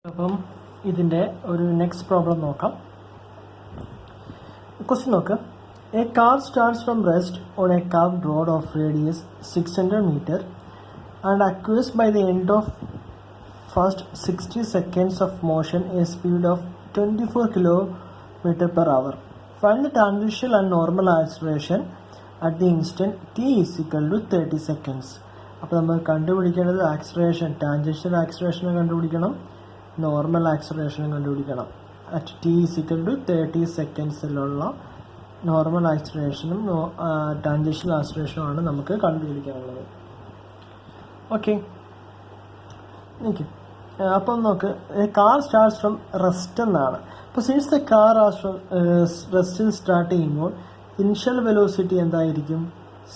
അപ്പം ഇതിൻ്റെ ഒരു നെക്സ്റ്റ് പ്രോബ്ലം നോക്കാം. ക്വസ്റ്റ്യൻ നോക്ക്. A car starts from rest on a curved road of radius 600 meter and acquires by the end of first 60 seconds of motion a speed of 24 km/h. Find the tangential and normal acceleration at the instant t is equal to 30 seconds. അപ്പോൾ നമ്മൾ കണ്ടുപിടിക്കേണ്ടത് acceleration, tangential acceleration കണ്ടുപിടിക്കണം, normal acceleration കണ്ടുപിടിക്കണം. At T is equal to 30 സെക്കൻഡ്സിലുള്ള normal ആക്സിലറേഷനും tangential ആക്സിലറേഷനുമാണ് നമുക്ക് കണ്ടുപിടിക്കാനുള്ളത്. Okay, okay. അപ്പം നോക്ക്, കാർ സ്റ്റാർട്ട്സ് ഫ്രം റെസ്റ്റ് എന്നാണ്. അപ്പോൾ സിൻസ് ദ കാർ ഫ്രം റെസ്റ്റിൽ സ്റ്റാർട്ട് ചെയ്യുമ്പോൾ ഇനിഷ്യൽ വെലോസിറ്റി എന്തായിരിക്കും?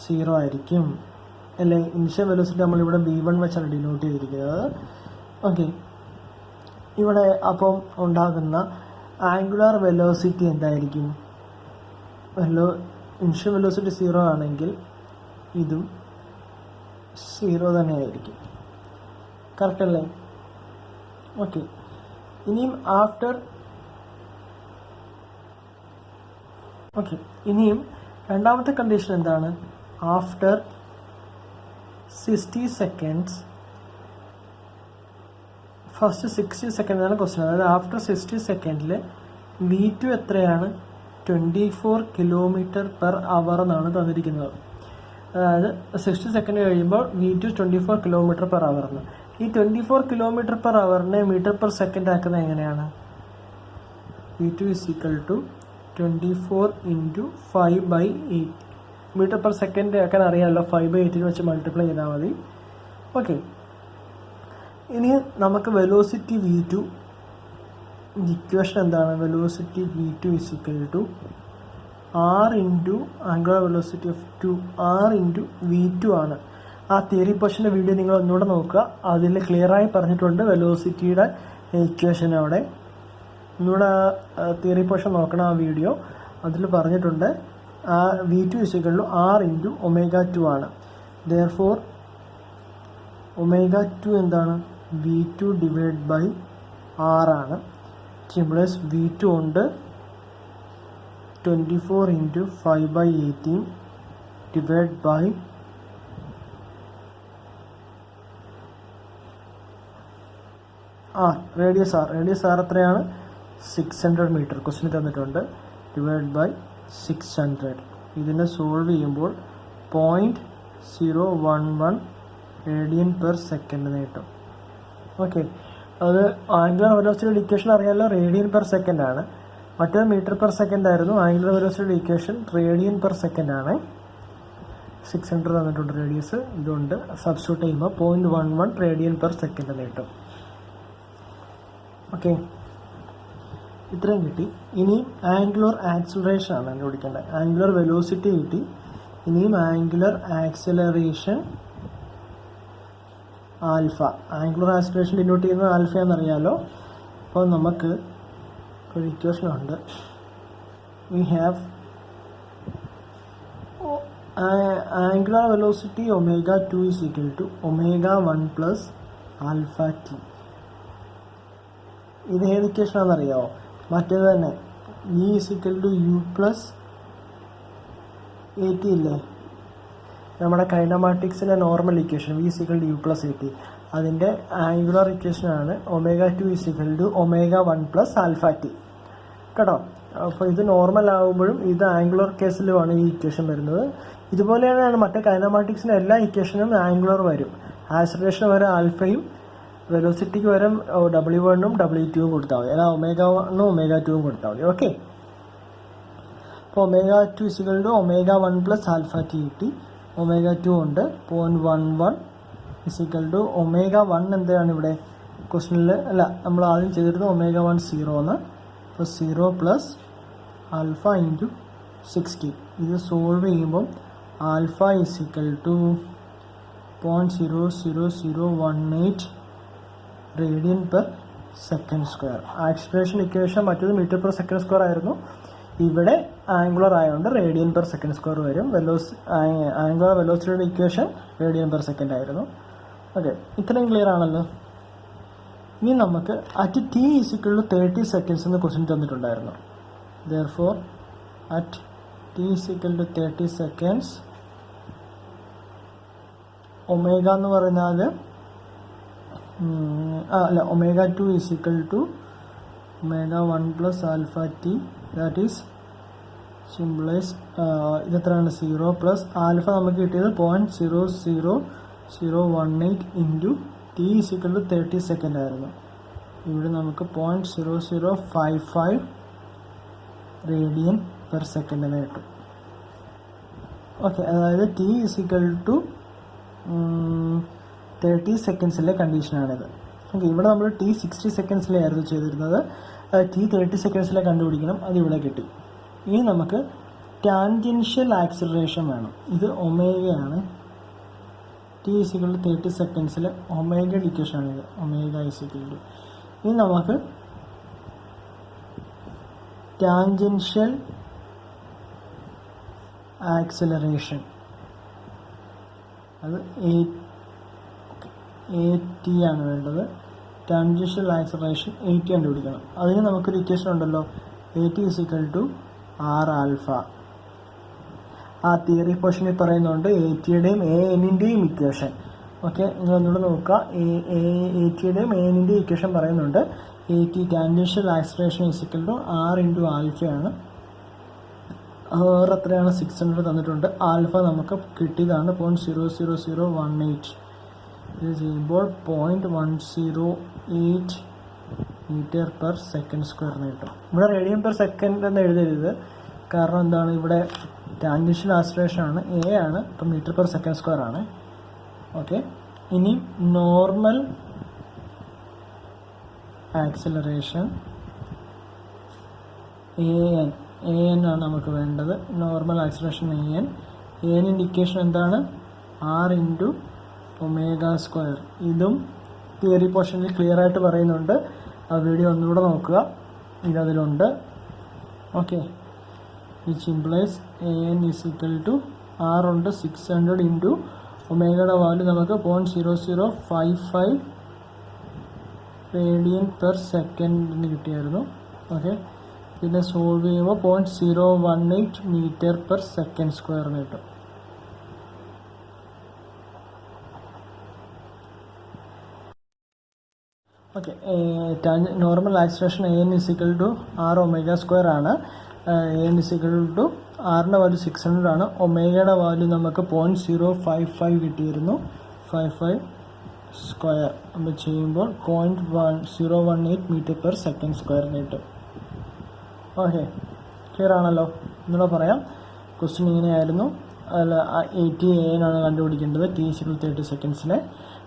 0 ആയിരിക്കും അല്ലേ? ഇനിഷ്യൽ വെലോസിറ്റി നമ്മളിവിടെ v1 വെച്ചാണ് ഡിനോട്ട് ചെയ്തിരിക്കുന്നത്. ഓക്കെ, ഇവിടെ അപ്പം ഉണ്ടാകുന്ന ആംഗുലാർ വെലോസിറ്റി എന്തായിരിക്കും? ഇനിഷ്യൽ വെലോസിറ്റി 0 ആണെങ്കിൽ ഇതും 0 തന്നെ ആയിരിക്കും. കറക്റ്റ് അല്ലേ? ഓക്കെ, ഇനിയും ഇനിയും രണ്ടാമത്തെ കണ്ടീഷൻ എന്താണ്? ആഫ്റ്റർ 60 seconds, ഫസ്റ്റ് 60 സെക്കൻഡാണ് ക്വസ്റ്റ്യൻ. അതായത് ആഫ്റ്റർ 60 സെക്കൻഡിൽ v2 എത്രയാണ്? 24 km/h എന്നാണ് തന്നിരിക്കുന്നത്. അതായത് 60 സെക്കൻഡ് കഴിയുമ്പോൾ v2 24 km/h എന്ന്. ഈ 24 km/h മീറ്റർ പെർ സെക്കൻഡ് ആക്കുന്നത് എങ്ങനെയാണ്? v2 is equal to 24 into 5/8. Metre per second ആക്കാൻ അറിയാമല്ലോ, 5/8 വെച്ച് മൾട്ടിപ്ലൈ ചെയ്താൽ മതി. ഓക്കെ, ഇനി നമുക്ക് വെലോസിറ്റി v2, ഇക്വേഷൻ എന്താണ്? Velocity v2 is equal to r into angular velocity of 2r into v2 ആണ്. ആ തിയറി പോർഷൻ്റെ വീഡിയോ നിങ്ങൾ ഒന്നുകൂടെ നോക്കുക, അതിൽ ക്ലിയറായി പറഞ്ഞിട്ടുണ്ട് വെലോസിറ്റിയുടെ ഇക്വേഷൻ. അവിടെ ഒന്നുകൂടെ തിയറി പോർഷൻ നോക്കണം, ആ വീഡിയോ അതിൽ പറഞ്ഞിട്ടുണ്ട്. v2 is equal to r into ω2 ആണ്. therefore ω2 എന്താണ്? v2 ഡിവൈഡ് ബൈ r ആണ്. പ്ലസ് v2 ഉണ്ട് 24 into 5/18 divide by radius R എത്രയാണ്? 600 മീറ്റർ ക്വസ്റ്റ്യൻ തന്നിട്ടുണ്ട്. Divide by 600. ഇതിനെ സോൾവ് ചെയ്യുമ്പോൾ 0.011 റേഡിയൻ പെർ സെക്കൻഡ് കിട്ടും. ഓക്കെ, അത് ആംഗുലർ വെലോസിറ്റിയുടെ ഇക്വേഷൻ അറിയാമല്ലോ, റേഡിയൻ പെർ സെക്കൻഡ് ആണ്. മറ്റേത് മീറ്റർ പെർ സെക്കൻഡ് ആയിരുന്നു. ആംഗുലർ വെലോസിറ്റിയുടെ ഇക്വേഷൻ റേഡിയൻ പെർ സെക്കൻഡ് ആണ്. 600 തന്നിട്ടുണ്ട് റേഡിയസ്, ഇതുകൊണ്ട് സബ്സ്റ്റിറ്റ്യൂട്ട് ചെയ്യുമ്പോൾ 0.11 റേഡിയൻ പെർ സെക്കൻഡ് എന്ന് കിട്ടും. ഓക്കെ, ഇത്രയും കിട്ടി. ഇനിയും ആംഗുലർ ആക്സിലറേഷൻ ആണ് കണ്ടുപിടിക്കേണ്ടത്. ആംഗുലർ വെലോസിറ്റി കിട്ടി, ഇനിയും angular acceleration alpha. Angular acceleration denote ചെയ്യുന്നത് ആൽഫ എന്നറിയാലോ. അപ്പോൾ നമുക്ക് ഒരു ഇക്വേഷൻ ഉണ്ട്. We have angular velocity ω2 is equal to ω1 plus alpha t. ഇത് ഏത് ഇക്വേഷൻ ആണെന്നറിയാമോ? മറ്റേത് തന്നെ, v is equal to u plus at ഇല്ലേ, നമ്മുടെ കൈനമാറ്റിക്സിൻ്റെ normal equation v is equal to u plus at. അതിൻ്റെ ആംഗുലർ ഇക്വേഷനാണ് ω2 is equal to ω1 plus alpha t. കേട്ടോ? അപ്പോൾ ഇത് നോർമൽ ആകുമ്പോഴും ഇത് ആംഗുലർ കേസിലുമാണ് ഈ ഇക്വേഷൻ വരുന്നത്. ഇതുപോലെയാണ് മറ്റേ കൈനമാറ്റിക്സിൻ്റെ എല്ലാ ഇക്വേഷനും ആംഗുലർ വരും. ആക്സിലറേഷന് വരെ ആൽഫയും വെലോസിറ്റിക്ക് വരെ w1ഉം w2ഉം കൊടുത്താൽ മതി. അല്ല, ω1ഉം ω2ഉം കൊടുത്താൽ മതി. ഓക്കെ, അപ്പോൾ ω2 is equal to ω1 plus alpha t കിട്ടി. ω2 ഉണ്ട് 0.11 is equal to ω1 എന്താണ് ഇവിടെ ക്വസ്റ്റനിൽ? അല്ല, നമ്മൾ ആദ്യം ചെയ്തിരുന്നത് ω1 0 എന്ന്. അപ്പോൾ 0 പ്ലസ് ആൽഫ ഇൻറ്റു 60. ഇത് സോൾവ് ചെയ്യുമ്പം alpha is equal to 0.00018 radian per second square. Acceleration equation മറ്റേത് മീറ്റർ പെർ സെക്കൻഡ് സ്ക്വയർ ആയിരുന്നു, ഇവിടെ ആംഗുലർ ആയതുകൊണ്ട് റേഡിയൻ പെർ സെക്കൻഡ് സ്ക്വയർ വരും. ആംഗുലർ വെലോസിറ്റിയുടെ ഇക്വേഷൻ റേഡിയൻ പെർ സെക്കൻഡ് ആയിരുന്നു. ഓക്കെ, ഇത്രയും ക്ലിയർ ആണല്ലോ. ഇനി നമുക്ക് അറ്റ് t = 30 seconds എന്ന് ക്വസ്റ്റ്യൻ തന്നിട്ടുണ്ടായിരുന്നു. Therefore at t = 30 seconds omega എന്ന് പറഞ്ഞാൽ omega2 = omega1 + alpha t, that is simplifies ഇതെത്രയാണ് 0 പ്ലസ് ആൽഫ നമുക്ക് കിട്ടിയത് 0.00018 ഇൻറ്റു t = 30 സെക്കൻഡ് ആയിരുന്നു. ഇവിടെ നമുക്ക് 0.0055 റേഡിയൻ പെർ സെക്കൻഡ് എന്ന് കിട്ടും. ഓക്കെ, അതായത് t = 30 സെക്കൻഡ്സിലെ കണ്ടീഷനാണിത്. ഓക്കെ, ഇവിടെ നമ്മൾ t 60 സെക്കൻഡ്സിലായിരുന്നു ചെയ്തിരുന്നത്. t 30 സെക്കൻഡ്സിലെ കണ്ടുപിടിക്കണം, അത് ഇവിടെ കിട്ടി. ഇനി നമുക്ക് ടാൻജൻഷ്യൽ ആക്സിലറേഷൻ വേണം. ഇത് ഒമേഗയാണ്. t = 30 സെക്കൻഡ്സിൽ ഒമേഗയുടെ ഇക്വേഷനാണ് ഇത്. ഒമേഗ = ഇനി നമുക്ക് ടാൻജൻഷ്യൽ ആക്സിലറേഷൻ അത് AT ആണ് വേണ്ടത്. ടാൻജൻഷ്യൽ ആക്സിലറേഷൻ AT കണ്ടുപിടിക്കണം. അതിന് നമുക്കൊരു ഇക്വേഷൻ ഉണ്ടല്ലോ, AT = R alpha. ആ തിയറി പോർഷനിൽ പറയുന്നുണ്ട് ATയുടെയും ANൻ്റെയും ഇക്വേഷൻ. ഓക്കെ, നിങ്ങളൊന്നുകൂടെ നോക്കുക. ATയുടെയും ANൻ്റെയും ഇക്വേഷൻ പറയുന്നുണ്ട്. AT tangential acceleration R × ആൽഫയാണ്. എത്രയാണ് 600 തന്നിട്ടുണ്ട്. ആൽഫ നമുക്ക് കിട്ടിയതാണ് 0.00018. ഇത് ചെയ്യുമ്പോൾ 0.108 മീറ്റർ പെർ സെക്കൻഡ് സ്ക്വയർ എന്ന് കിട്ടും. ഇവിടെ റേഡിയൻ പെർ സെക്കൻഡ് എന്ന് എഴുതരുത്, കാരണം എന്താണ്, ഇവിടെ ടാൻജൻഷ്യൽ ആക്സിലറേഷൻ ആണ്, A ആണ്, അപ്പം മീറ്റർ പെർ സെക്കൻഡ് സ്ക്വയർ ആണ്. ഓക്കെ, ഇനി നോർമൽ ആക്സിലറേഷൻ AN ആണ് നമുക്ക് വേണ്ടത്. നോർമൽ ആക്സിലറേഷൻ AN ഇൻഡിക്കേഷൻ എന്താണ്, R × omega². ഇതും തിയറി പോർഷനിൽ ക്ലിയർ ആയിട്ട് പറയുന്നുണ്ട്. ആ വീഡിയോ ഒന്നുകൂടെ നോക്കുക, ഇതതിലുണ്ട്. Okay, which implies AN = R ഉണ്ട് 600 ഇൻറ്റു ഒമേഗയുടെ വാല്യൂ നമുക്ക് 0.0055 റേഡിയൻ പെർ സെക്കൻഡിന് കിട്ടിയായിരുന്നു. ഓക്കെ, പിന്നെ സോൾവ് ചെയ്യുമ്പോൾ 0.018 മീറ്റർ പെർ സെക്കൻഡ് സ്ക്വയറിന് കിട്ടും. Okay, normal acceleration AN = R omega² ആണ്. AN = ആറിൻ്റെ വാല്യൂ 600 ആണ്. ഒമേഗയുടെ വാല്യൂ നമുക്ക് 0.055 കിട്ടിയിരുന്നു. 55 സ്ക്വയർ നമ്മൾ ചെയ്യുമ്പോൾ 0.018 മീറ്റർ പെർ സെക്കൻഡ് സ്ക്വയറിന് കിട്ടും. ഓക്കെ, ക്ലിയർ ആണല്ലോ. എന്നൂടെ പറയാം. ക്വസ്റ്റ്യൻ ഇങ്ങനെയായിരുന്നു. അതിൽ AN ആണ് കണ്ടുപിടിക്കേണ്ടത്. t = 30 സെക്കൻഡ്സിലെ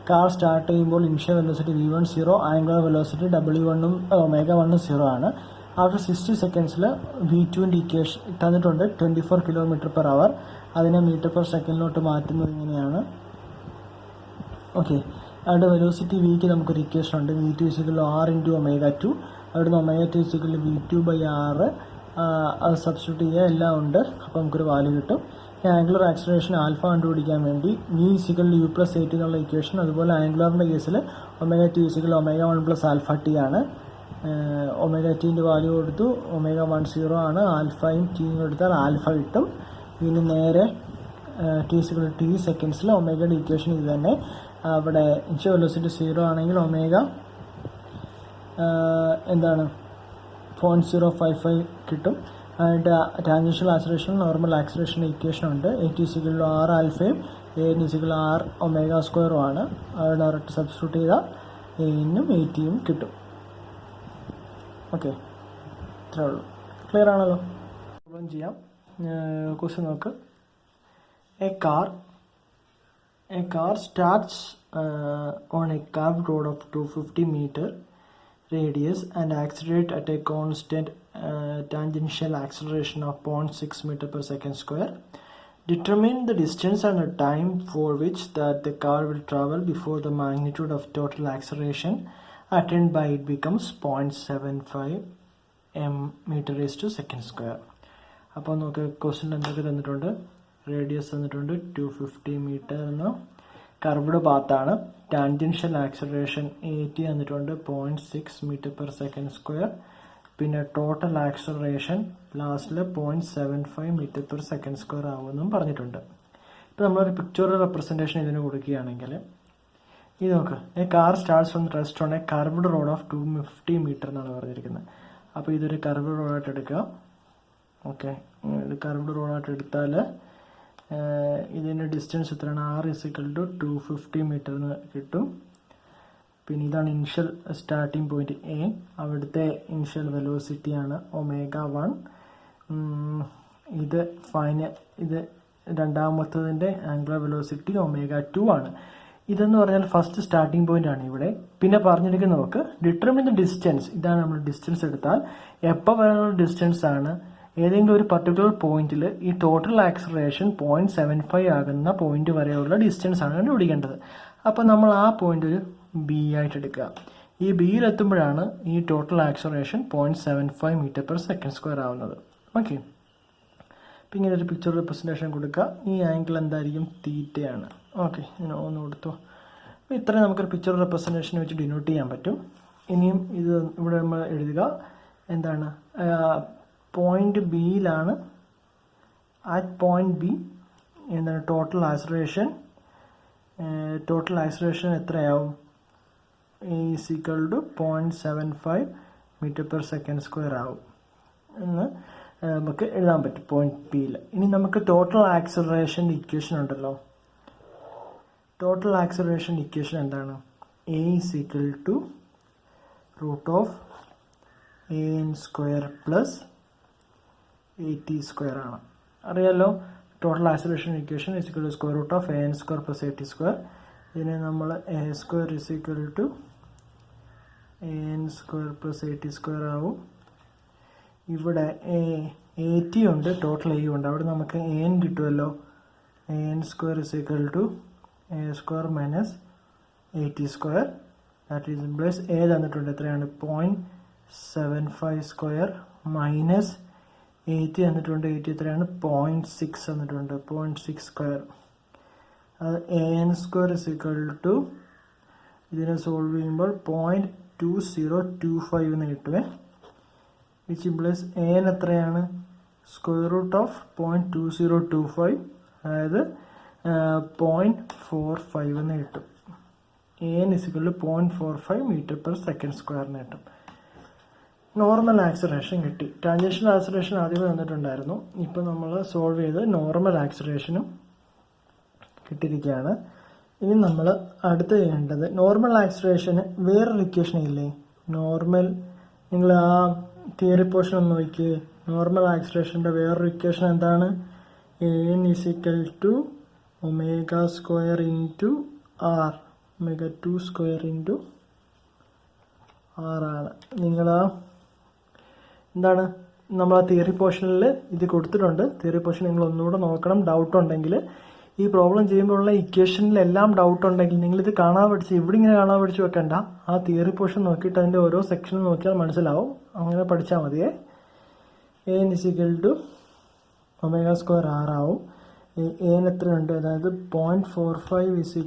കാർ സ്റ്റാർട്ട് ചെയ്യുമ്പോൾ initial velocity v1 0, angular velocity w1 omega1 0 ആണ്. ആഫ്റ്റർ 60 സെക്കൻഡ്സിൽ v2ൻ്റെ ഇക്വേഷൻ തന്നിട്ടുണ്ട് 24 km/h. അതിനെ മീറ്റർ പെർ സെക്കൻഡിലോട്ട് മാറ്റുന്നത് ഇങ്ങനെയാണ്. ഓക്കെ, അവിടെ വെലോസിറ്റി വിക്ക് നമുക്കൊരു ഇക്വേഷൻ ഉണ്ട്. v2 = R × omega2. അവിടുന്ന് omega2 = v2/r. അത് സബ്സ്റ്റിറ്റ്യൂട്ട് ചെയ്യുക, എല്ലാം ഉണ്ട്. അപ്പോൾ നമുക്കൊരു വാല്യൂ കിട്ടും. ആംഗുലർ ആക്സിലറേഷൻ ആൽഫ കണ്ടുപിടിക്കാൻ വേണ്ടി v = u + at എന്നുള്ള ഇക്വേഷൻ. അതുപോലെ ആംഗുലറിൻ്റെ കേസിൽ omega2 = omega1 + alpha t ആണ്. omega2ൻ്റെ വാല്യൂ കൊടുത്തു, omega1 0 ആണ്. ആൽഫയും ടിയും കൊടുത്താൽ ആൽഫ കിട്ടും. ഇനി നേരെ t = t സെക്കൻഡ്സിൽ ഒമേഗയുടെ ഇക്വേഷൻ ഇത് തന്നെ. അവിടെ ഇനിഷ്യൽ വെലോസിറ്റി 0 ആണെങ്കിൽ ഒമേഗ എന്താണ് 0.055 കിട്ടും. അതിൻ്റെ tangential acceleration normal acceleration equation ഉണ്ട്. AT = R ആൽഫയും AN = R omega² ആണ്. അവിടെ ഡയറക്റ്റ് സബ്സ്റ്റിറ്റ്യൂട്ട് ചെയ്താൽ ANഉം ATയും കിട്ടും. ഓക്കെ, ഇത്രേ ഉള്ളൂ. ക്ലിയർ ആണല്ലോ. പ്രോബ്ലം ചെയ്യാം. ക്വസ്റ്റ്യൻ നോക്ക്. A car starts on a carved road of 250 meter radius and accelerate at a constant tangential acceleration of 0.6 meter per second square. Determine the distance and the time for which that the car will travel before the magnitude of total acceleration attained by it becomes 0.75 meter raised to second square. അപ്പോൾ നമുക്ക് question എന്തൊക്കെ തന്നിട്ടുണ്ട്. Radius തന്നിട്ടുണ്ട് 250 metre എന്ന. Curved പാത്താണ്. Tangential acceleration AT തന്നിട്ടുണ്ട് 0.6 m/s². പിന്നെ total acceleration ലാസ്റ്റിൽ 0.75 m/s² ആവുമെന്നും പറഞ്ഞിട്ടുണ്ട്. ഇപ്പം നമ്മളൊരു പിക്ചറൽ റെപ്രസെൻറ്റേഷൻ ഇതിന് കൊടുക്കുകയാണെങ്കിൽ ഇത് നോക്ക്, a car starts from rest on a curved road of 250 meter എന്നാണ് പറഞ്ഞിരിക്കുന്നത്. അപ്പോൾ ഇതൊരു കർവ്ഡ് റോഡായിട്ട് എടുക്കുക. ഓക്കെ, ഇത് കർവ്ഡ് റോഡായിട്ട് എടുത്താൽ ഇതിൻ്റെ ഡിസ്റ്റൻസ് എത്രയാണ്? R = 250 meter എന്ന് കിട്ടും. പിന്നെ ഇതാണ് ഇനിഷ്യൽ സ്റ്റാർട്ടിംഗ് പോയിന്റ് A. അവിടുത്തെ ഇനിഷ്യൽ വെലോസിറ്റിയാണ് ω1. ഇത് രണ്ടാമത്തതിൻ്റെ ആംഗുലർ വെലോസിറ്റി ω2 ആണ്. ഇതെന്ന് പറഞ്ഞാൽ ഫസ്റ്റ് സ്റ്റാർട്ടിംഗ് പോയിന്റ് ആണ് ഇവിടെ. പിന്നെ പറഞ്ഞിരിക്കുന്ന നമുക്ക് ഡിറ്റർമിൻ ദ ഡിസ്റ്റൻസ്. ഇതാണ് നമ്മൾ ഡിസ്റ്റൻസ് എടുത്താൽ എപ്പോൾ വരെയുള്ള ഡിസ്റ്റൻസ് ആണ് ഏതെങ്കിലും ഒരു പർട്ടിക്കുലർ പോയിന്റിൽ ഈ ടോട്ടൽ ആക്സലറേഷൻ 0.75 ആകുന്ന പോയിന്റ് വരെയുള്ള ഡിസ്റ്റൻസ് ആണ് കണ്ടുപിടിക്കേണ്ടത്. അപ്പോൾ നമ്മൾ ആ പോയിന്റ് ഒരു B ആയിട്ട് എടുക്കുക. ഈ Bയിൽ എത്തുമ്പോഴാണ് ഈ ടോട്ടൽ ആക്സലറേഷൻ 0.75 m/s² ആവുന്നത്. ഓക്കെ, അപ്പം ഇങ്ങനെ ഒരു പിക്ചർ റെപ്രസെൻറ്റേഷൻ കൊടുക്കുക. ഈ ആംഗിൾ എന്തായിരിക്കും? തീറ്റയാണ്. ഓക്കെ, ഇങ്ങനെ ഒന്ന് കൊടുത്തു. അപ്പോൾ ഇത്രയും നമുക്കൊരു പിക്ചർ റെപ്രസെൻറ്റേഷൻ വെച്ച് ഡിനോട്ട് ചെയ്യാൻ പറ്റും. ഇനിയും ഇത് ഇവിടെ നമ്മൾ എഴുതുക. എന്താണ്? പോയിന്റ് ബിയിലാണ്, അറ്റ് പോയിന്റ് ബി എന്താണ് ടോട്ടൽ ആക്സലറേഷൻ എത്രയാവും? = 0.75 m/s² ആവും എന്ന് നമുക്ക് എഴുതാൻ പറ്റും പോയിന്റ് ബിയിൽ. ഇനി നമുക്ക് ടോട്ടൽ ആക്സലറേഷൻ ഇക്വേഷൻ ഉണ്ടല്ലോ. ടോട്ടൽ ആക്സലറേഷൻ ഇക്വേഷൻ എന്താണ്? A = √(an² + at² ആണ്. അറിയാലോ, total acceleration equation = √(an² + at². ഇതിനെ നമ്മൾ A² = an² + at² ആവും. ഇവിടെ AT ഉണ്ട്, ടോട്ടൽ A ഉണ്ട്. അവിടെ നമുക്ക് an കിട്ടുമല്ലോ. an² = a² - at². That is plus A തന്നിട്ടുണ്ട്. എത്രയാണ്? 0.75² മൈനസ് AT തന്നിട്ടുണ്ട്. AT എത്രയാണ്? 0.6 തന്നിട്ടുണ്ട്. 0.6². അത് an² = ഇതിനെ സോൾവ് ചെയ്യുമ്പോൾ 0.2025 എന്ന് കിട്ടുമേ. വിച്ച് ഇംപ്ലൈസ് an എത്രയാണ്? √(0.2025) അതായത് 0.45 എന്ന് കിട്ടും. an = 0.45 m/s² എന്ന് കിട്ടും. നോർമൽ ആക്സലറേഷൻ കിട്ടി. ടാൻജൻഷ്യൽ ആക്സലറേഷൻ ആദ്യമേ തന്നിട്ടുണ്ടായിരുന്നു. ഇപ്പം നമ്മൾ സോൾവ് ചെയ്ത് നോർമൽ ആക്സലറേഷനും കിട്ടിയിരിക്കുകയാണ്. ഇനി നമ്മൾ അടുത്ത് ചെയ്യേണ്ടത് നോർമൽ ആക്സലറേഷന് വേറൊരു ഇക്വേഷൻ ഇല്ലേ? നോർമൽ, നിങ്ങൾ ആ തിയറി പോർഷൻ ഒന്ന് നോക്കിയേ. നോർമൽ ആക്സലറേഷൻ്റെ വേറൊരു ഇക്വേഷൻ എന്താണ്? an = ω² × R, ω2² × R ആണ്. നിങ്ങൾ എന്താണ് നമ്മൾ ആ തിയറി പോർഷനിൽ ഇത് കൊടുത്തിട്ടുണ്ട്. തിയറി പോർഷൻ നിങ്ങൾ ഒന്നുകൂടെ നോക്കണം. ഡൗട്ട് ഉണ്ടെങ്കിൽ ഈ പ്രോബ്ലം ചെയ്യുമ്പോഴുള്ള ഇക്വേഷനിലെല്ലാം ഡൗട്ട് ഉണ്ടെങ്കിൽ നിങ്ങളിത് കാണാൻ പഠിച്ച് ഇവിടെ ഇങ്ങനെ കാണാൻ പഠിച്ച് വെക്കണ്ട. ആ തിയറി പോർഷൻ നോക്കിയിട്ട് അതിൻ്റെ ഓരോ സെക്ഷനും നോക്കിയാൽ മനസ്സിലാവും. അങ്ങനെ പഠിച്ചാൽ മതിയേ. an = ω² R ആവും. an എത്രയുണ്ട്? അതായത് 0.45 =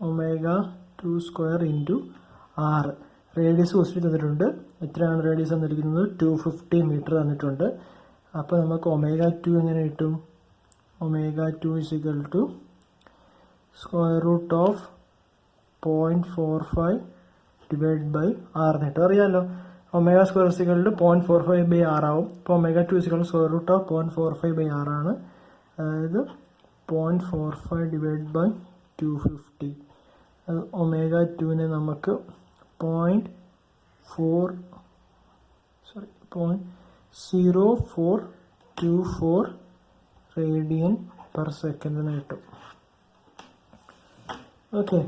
ω2² × R. റേഡിയസ് ക്വസ്റ്റ്യൻ തന്നിട്ടുണ്ട്. എത്രയാണ് റേഡിയസ് തന്നിരിക്കുന്നത്? 250 meter തന്നിട്ടുണ്ട്. അപ്പോൾ നമുക്ക് ω2 എങ്ങനെ കിട്ടും? ω2 = √(0.45) / R എന്നിട്ട് അറിയാമല്ലോ. ω² = 0.45 / R ആവും. അപ്പോൾ ω2 = √(0.45 / R ആണ്. അതായത് 0.45 / 250. ω2നെ നമുക്ക് 0.0424 radian/s എന്ന് കിട്ടും. ഓക്കെ,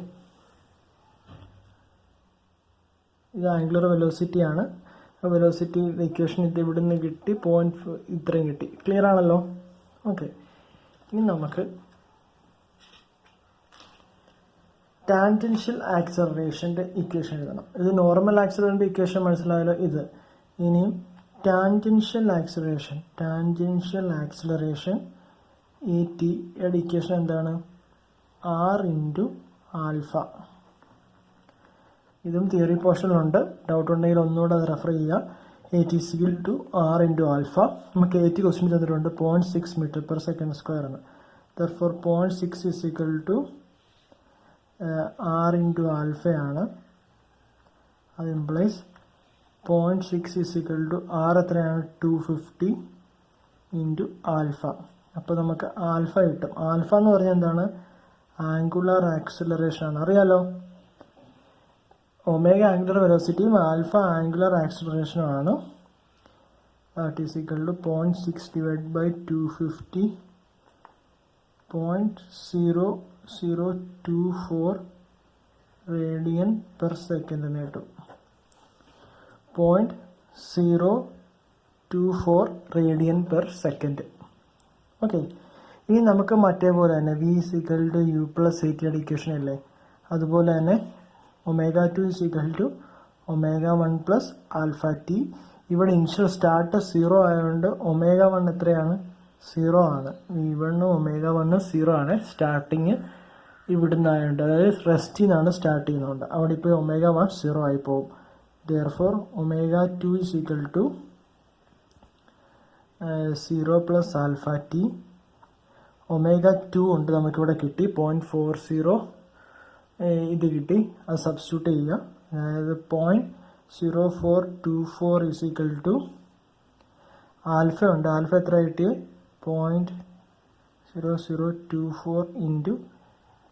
ഇത് ആംഗുലർ വെലോസിറ്റി ആണ്. വെലോസിറ്റി ഇക്വേഷൻ ഇത് ഇവിടെ നിന്ന് കിട്ടി. ഇത്രയും കിട്ടി. ക്ലിയർ ആണല്ലോ? ഓക്കെ, ഇനി നമുക്ക് ടാൻജൻഷ്യൽ ആക്സലറേഷൻ്റെ ഇക്വേഷൻ എഴുതണം. ഇത് നോർമൽ ആക്സലറേഷൻ്റെ ഇക്വേഷൻ മനസ്സിലായല്ലോ. ഇത് ഇനിയും ടാൻജൻഷ്യൽ ആക്സലറേഷൻ AT യുടെ ഇക്വേഷൻ എന്താണ്? R into alpha. ഇതും തിയറി പോർഷനിലുണ്ട്. ഡൗട്ട് ഉണ്ടെങ്കിൽ ഒന്നുകൂടെ അത് റെഫർ ചെയ്യുക. AT is equal to R into alpha. നമുക്ക് 80 ക്വസ്റ്റ്യൻ തന്നിട്ടുണ്ട്. 0.6 മീറ്റർ പെർ സെക്കൻഡ് സ്ക്വയർ ആണ്. Therefore 0.6 is equal to R into ആൽഫയാണ്. അത് implies 0.6 is equal to R എത്രയാണ്? 250 ഇൻറ്റു ആൽഫ. അപ്പോൾ നമുക്ക് ആൽഫ കിട്ടും. ആൽഫ എന്ന് പറഞ്ഞാൽ എന്താണ്? ആംഗുലർ ആക്സിലറേഷൻ ആണ്. അറിയാലോ, ഒമേഗ ആംഗുലർ വെലോസിറ്റിയും ആൽഫ ആംഗുലർ ആക്സിലറേഷനും ആണ്. That is equal to 0.6 divide by 250 0.0024 radian per second എന്ന് കിട്ടും. 0.024 റേഡിയൻ പെർ സെക്കൻഡ്. ഓക്കെ, ഇനി നമുക്ക് മറ്റേ പോലെ തന്നെ V is equal to U plus A ടിയുടെ ഇക്വേഷൻ അല്ലേ, അതുപോലെ തന്നെ ω2 is equal to ω1 plus alpha T. ഇവിടെ ഇനിഷ്യൽ സ്റ്റാർട്ട് 0 ആയതുകൊണ്ട് ω1 എത്രയാണ്? 0 ആണ്. V1 ω1 0 ആണ്. സ്റ്റാർട്ടിങ് ഇവിടുന്ന് ആയതുകൊണ്ട്, അതായത് റെസ്റ്റിൽ നിന്നാണ് സ്റ്റാർട്ട് ചെയ്യുന്നതുകൊണ്ട് അവിടെ ഇപ്പോൾ ω1 0 ആയി പോകും. Therefore ω2 is equal to 0 plus alpha t. ω2 ഉണ്ട് നമുക്കിവിടെ കിട്ടി 0.40 ഇത് കിട്ടി. അത് സബ്സ്റ്റിറ്റ്യൂട്ട് ചെയ്യുക. അതായത് 0.0424 is equal to ആൽഫ ഉണ്ട്. ആൽഫ എത്ര കിട്ടി? 0.0024 ഇൻറ്റു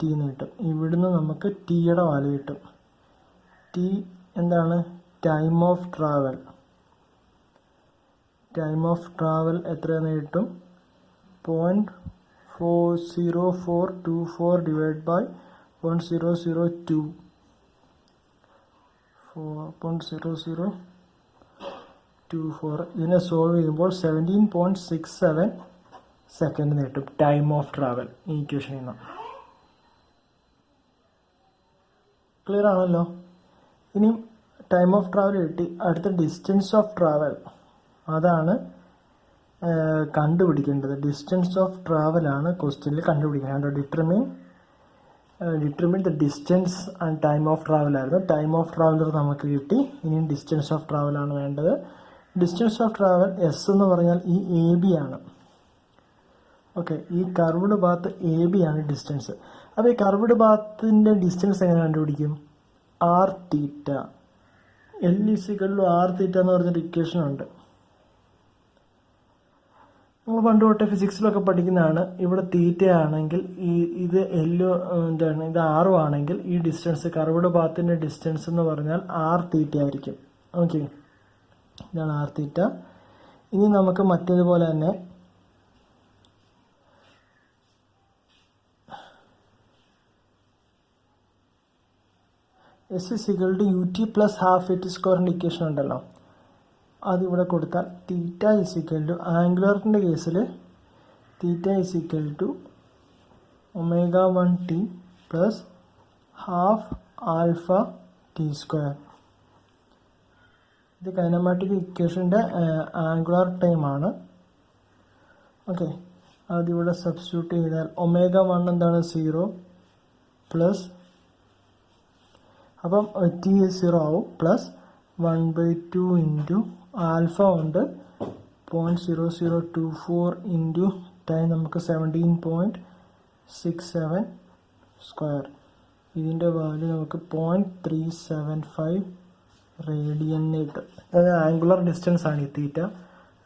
ടി എന്ന് കിട്ടും. ഇവിടുന്ന് നമുക്ക് ടിയുടെ വാല്യൂ കിട്ടും. ടി എന്താണ്? Time of travel. Time of travel എത്രയെന്ന് കിട്ടും? 0.0424 ഡിവൈഡ് ബൈ 0.002 4.0024. ഇതിനെ സോൾവ് ചെയ്യുമ്പോൾ 17.67 സെക്കൻഡ് കിട്ടും ടൈം ഓഫ് ട്രാവൽ ഈ ഇക്വേഷനിൽ നിന്ന്. ക്ലിയർ ആണല്ലോ? ഇനി ടൈം ഓഫ് ട്രാവൽ കിട്ടി. അടുത്ത ഡിസ്റ്റൻസ് ഓഫ് ട്രാവൽ, അതാണ് കണ്ടുപിടിക്കേണ്ടത്. ഡിസ്റ്റൻസ് ഓഫ് ട്രാവൽ ആണ് ക്വസ്റ്റ്യനിൽ കണ്ടുപിടിക്കേണ്ടത്. Determine the distance and time of travel ആയിരുന്നു. ടൈം ഓഫ് ട്രാവലർ നമുക്ക് കിട്ടി. ഇനിയും ഡിസ്റ്റൻസ് ഓഫ് ട്രാവൽ ആണ് വേണ്ടത്. ഡിസ്റ്റൻസ് ഓഫ് ട്രാവൽ എസ് എന്ന് പറഞ്ഞാൽ ഈ എ ബി ആണ്. ഓക്കെ, ഈ കർവ്ഡ് പാത്ത് എ ബി ആണ് ഡിസ്റ്റൻസ്. അപ്പോൾ ഈ കർവ്ഡ് പാത്തിൻ്റെ ഡിസ്റ്റൻസ് എങ്ങനെ കണ്ടുപിടിക്കും? R theta. L is equal to R theta എന്ന് പറഞ്ഞൊരു ഇക്വേഷൻ ഉണ്ട്. നമ്മൾ പണ്ട് തൊട്ടേ ഫിസിക്സിലൊക്കെ പഠിക്കുന്നതാണ്. ഇവിടെ തീറ്റ ആണെങ്കിൽ ഇത് എല്ലോ എന്താണ്, ഇത് ആറും ആണെങ്കിൽ ഈ ഡിസ്റ്റൻസ്, കർവ്ഡ് പാത്തിൻ്റെ ഡിസ്റ്റൻസ് എന്ന് പറഞ്ഞാൽ ആർ തീറ്റ ആയിരിക്കും. ഓക്കെ, ഇതാണ് ആർ തീറ്റ. ഇനി നമുക്ക് മറ്റേതുപോലെ തന്നെ S is equal to U T plus half A T സ്ക്വയറിൻ്റെ ഇക്വേഷൻ ഉണ്ടല്ലോ, അതിവിടെ കൊടുത്താൽ തീറ്റ ഇസ് ഈക്വൽ ടു, ആംഗുലറിൻ്റെ കേസിൽ theta is equal to ω1t plus half alpha T square. ഇത് കൈനമാറ്റിക് ഇക്വേഷൻ്റെ ആംഗുലർ ടൈമാണ്. ഓക്കെ, അതിവിടെ സബ്സ്റ്റിറ്റ്യൂട്ട് ചെയ്താൽ ω1 എന്താണ്? 0 പ്ലസ്, അപ്പം ടി 0 ആവും, പ്ലസ് 1/2 ഇൻറ്റു ആൽഫ ഉണ്ട് 0.0024 ഇൻറ്റു ടൈം നമുക്ക് 17.67 സ്ക്വയർ. ഇതിൻ്റെ വാല്യൂ നമുക്ക് 0.375 റേഡിയൻ കിട്ടും. അതായത് ആംഗുലർ ഡിസ്റ്റൻസ് ആണ് ഈ തീറ്റ,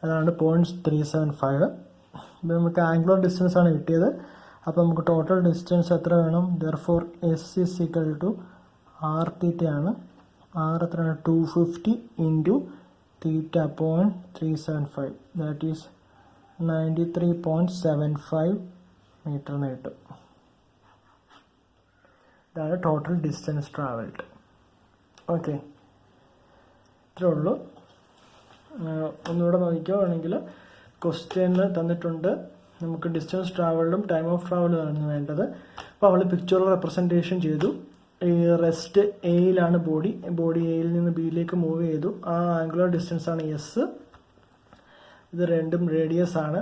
അതാണ് 0.375. ഇപ്പോൾ നമുക്ക് ആംഗുലർ ഡിസ്റ്റൻസ് ആണ് കിട്ടിയത്. അപ്പോൾ നമുക്ക് ടോട്ടൽ ഡിസ്റ്റൻസ് എത്ര വേണം? Therefore s is equal to r തീറ്റയാണ്. ആർ എത്രയാണ്? 250 into theta 0.375, that is 93.75 metre എന്ന് കിട്ടും. ഇതാണ് ടോട്ടൽ ഡിസ്റ്റൻസ് ട്രാവൽഡ്. ഓക്കെ, ഇത്രേ ഉള്ളൂ. ഒന്നുകൂടെ നോക്കിക്കുകയാണെങ്കിൽ ക്വസ്റ്റ്യനിൽ തന്നിട്ടുണ്ട് നമുക്ക് ഡിസ്റ്റൻസ് ട്രാവലും ടൈം ഓഫ് ട്രാവലും ആണ് വേണ്ടത്. അപ്പോൾ അവൾ പിക്ചറിൽ റെപ്രസെൻറ്റേഷൻ ചെയ്തു. ഈ റെസ്റ്റ് എയിലാണ് ബോഡി എയിൽ നിന്ന് ബിയിലേക്ക് മൂവ് ചെയ്തു. ആ ആംഗുലർ ഡിസ്റ്റൻസ് ആണ് എസ്. ഇത് രണ്ടും റേഡിയസ് ആണ്.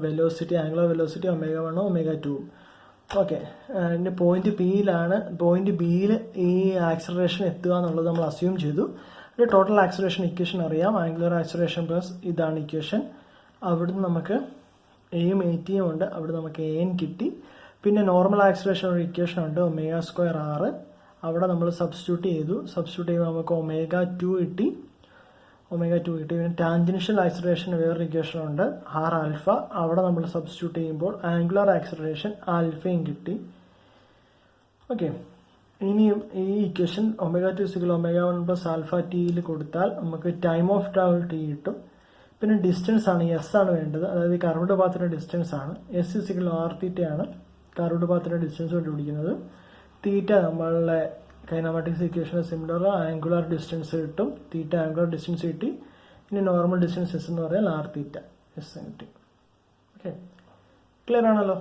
Velocity, angular velocity ω1 ω2. ഓക്കെ, ഇനി പോയിന്റ് പിയിലാണ്, പോയിന്റ് ബിയിൽ ഈ ആക്സലറേഷൻ എത്തുക എന്നുള്ളത് നമ്മൾ അസ്യൂം ചെയ്തു. ഒരു ടോട്ടൽ ആക്സലറേഷൻ ഇക്വേഷൻ അറിയാം, ആംഗുലർ ആക്സലറേഷൻ പ്ലസ് ഇതാണ് ഇക്വേഷൻ. അവിടുന്ന് നമുക്ക് എയും എയ്റ്റിയും ഉണ്ട്, അവിടെ നമുക്ക് എ എൻ കിട്ടി. പിന്നെ നോർമൽ ആക്സലറേഷൻ ഒരു ഇക്വേഷൻ ഉണ്ട്, ഒമേഗ സ്ക്വയർ ആറ്, അവിടെ നമ്മൾ സബ്സ്റ്റിറ്റ്യൂട്ട് ചെയ്യുമ്പോൾ നമുക്ക് ഒമേഗ 2 കിട്ടി. പിന്നെ ടാൻജൻഷ്യൽ ആക്സലറേഷൻ വേറൊരു ഇക്വേഷൻ ഉണ്ട്, ആർ ആൽഫ, അവിടെ നമ്മൾ സബ്സ്റ്റിറ്റ്യൂട്ട് ചെയ്യുമ്പോൾ ആംഗുലർ ആക്സലറേഷൻ ആൽഫയും കിട്ടി. ഓക്കെ, ഇനിയും ഈ equation omega 2 omega 1 plus alpha ടിയിൽ കൊടുത്താൽ നമുക്ക് ടൈം ഓഫ് ട്രാവൽ ടി കിട്ടും. പിന്നെ ഡിസ്റ്റൻസ് ആണ്, എസ് ആണ് വേണ്ടത്, അതായത് കർവ്ഡ് പാത്തിന്റെ ഡിസ്റ്റൻസ് ആണ്. എസ് ഇസിക്കൽ ആർ തീറ്റയാണ് കർവ്ഡ് പാത്തിന്റെ ഡിസ്റ്റൻസ് കണ്ടുപിടിക്കുന്നത്. തീറ്റ നമ്മളുടെ കൈനമാറ്റിക്സ് ഇക്വേഷന് സിമിലർ ആംഗുലർ ഡിസ്റ്റൻസ് കിട്ടും. തീറ്റ ആംഗുലർ ഡിസ്റ്റൻസ് കിട്ടി. ഇനി നോർമൽ ഡിസ്റ്റൻസ് എസ് എന്ന് പറയാൻ ആർ തീറ്റ എസ് കിട്ടി. ഓക്കെ, ക്ലിയർ ആണല്ലോ.